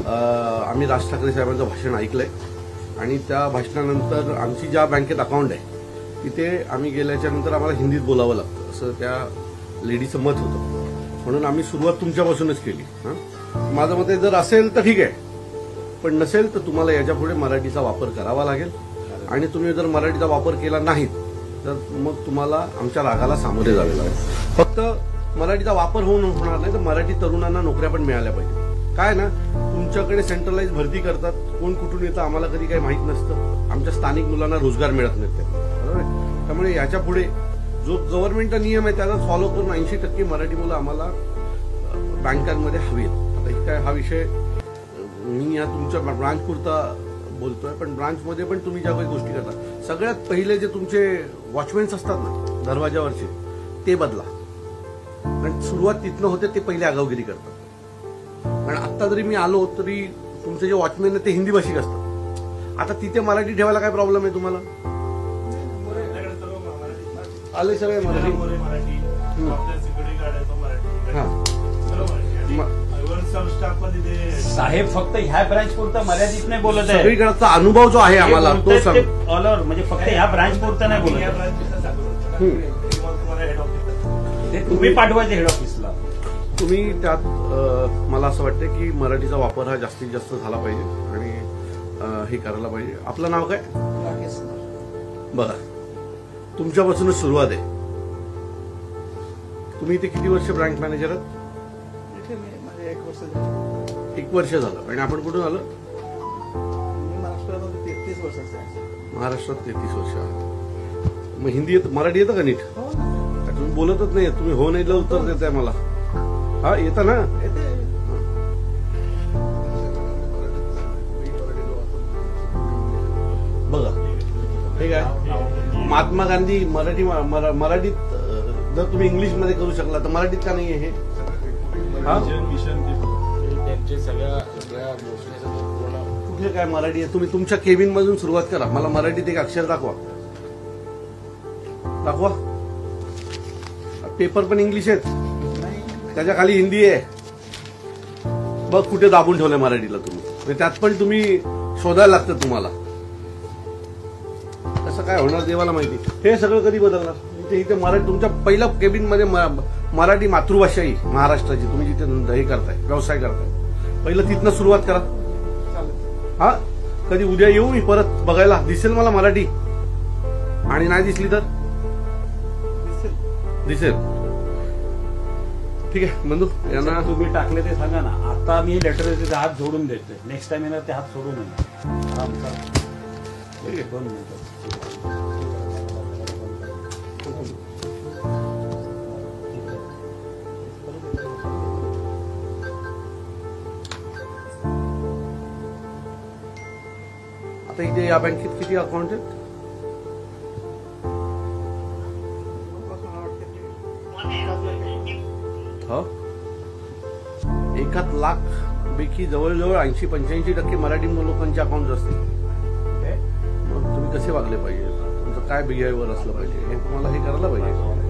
आम्ही राज ठाकरे साहेबांचं भाषण ऐकलंय आणि त्या भाषणानंतर आमची ज्या बँकेत अकाउंट आहे तिथे आम्ही गेल्याच्या नंतर आम्हाला हिंदीत बोलावं लागतं असं त्या लेडीचं मत होतं. म्हणून आम्ही सुरुवात तुमच्यापासूनच केली. माझं मत आहे जर असेल तर ठीक आहे, पण नसेल तर तुम्हाला याच्यापुढे मराठीचा वापर करावा लागेल आणि तुम्ही जर मराठीचा वापर केला नाहीत तर मग तुम्हाला आमच्या रागाला सामोरे जावे लागेल. फक्त मराठीचा वापर होणार नाही तर मराठी तरुणांना नोकऱ्या पण मिळाल्या पाहिजे. काय ना, तुमच्याकडे सेंट्रलाइज भरती करतात, कोण कुठून येतं आम्हाला कधी काही माहीत नसतं. आमच्या स्थानिक मुलांना रोजगार मिळत नाहीत बरोबर आहे. त्यामुळे याच्या पुढे जो गव्हर्नमेंटचा नियम आहे त्याला फॉलो करून 80% मराठी मुलं आम्हाला बँकांमध्ये हवीत. आता काय हा विषय मी या तुमच्या ब्रांच पुरता बोलतोय, पण ब्रांचमध्ये पण तुम्ही ज्या काही गोष्टी करता, सगळ्यात पहिले जे तुमचे वॉचमॅन्स असतात ना दरवाजावरचे ते बदला. कारण सुरुवात तिथनं होते, ते पहिले आगावगिरी करतात. कारण आता जरी मी आलो तरी तुमचे जे वॉचमॅन आहे ते हिंदी भाषिक असतात. आता तिथे मराठी ठेवायला काय प्रॉब्लेम आहे तुम्हाला? आले सगळे मराठी. साहेब फक्त ह्या ब्रांच पुरता मर्यादित नाही बोलत आहे, सगळीकडचा अनुभव जो आहे आम्हाला तो सांग. ऑल ओव्हर म्हणजे फक्त ह्या ब्रांच पुरता नाही बोलत. तुम्ही पाठवायचे हेड ऑफिसला. तुम्ही त्यात मला असं वाटतं की मराठीचा वापर हा जास्तीत जास्त झाला पाहिजे आणि हे करायला पाहिजे. आपलं नाव काय? बघा, तुमच्यापासूनच सुरुवात आहे. तुम्ही इथे किती वर्ष ब्रँच मॅनेजर आहात? 1 वर्ष झालं. आणि आपण कुठून आलो? महाराष्ट्रात 33 वर्ष. मग हिंदी येत, मराठी येतं का नीट? तुम्ही बोलतच नाही, तुम्ही हो नाही उत्तर देताय मला. हा येतं ना? बघा ठीक आहे. महात्मा गांधी मराठीत जर तुम्ही इंग्लिशमध्ये करू शकला तर मराठीत का नाही आहे हे? कुठले काय मराठी आहे? तुम्ही तुमच्या केबिन मधून सुरुवात करा. मला मराठीत एक अक्षर दाखवा. पेपर पण इंग्लिश आहेत, त्याच्या खाली हिंदी आहे. बघ कुठे दाबून ठेवलंय मराठीला तुम्ही. त्यात पण तुम्ही शोधायला लागतं तुम्हाला. असं काय होणार देवाला माहिती. हे सगळं कधी बदलणार? इथे मराठी तुमच्या पहिल्या केबिनमध्ये मराठी मातृभाषा ही महाराष्ट्राची, तुम्ही जिथे हे करताय, व्यवसाय करताय, पहिलं तिथनं सुरुवात करा. हा कधी उद्या येऊ मी परत बघायला, दिसेल मला मराठी आणि नाही दिसली तर दिसेल. ठीक आहे बंधू, यांना तुम्ही टाकले ते सांगा ना. आता मी लेटर देते, हात जोडून देतोय. नेक्स्ट टाइम येणार ते हात सोडू नये. आता इथे या बँकेत किती अकाउंट आहेत? हो, 1,00,000 जवळजवळ 80-85% मराठी लोकांचे अकाउंट असतील. मग तुम्ही कसे वागले पाहिजे, तुमचं काय बिहेवियर असलं पाहिजे हे तुम्हाला हे करायला पाहिजे.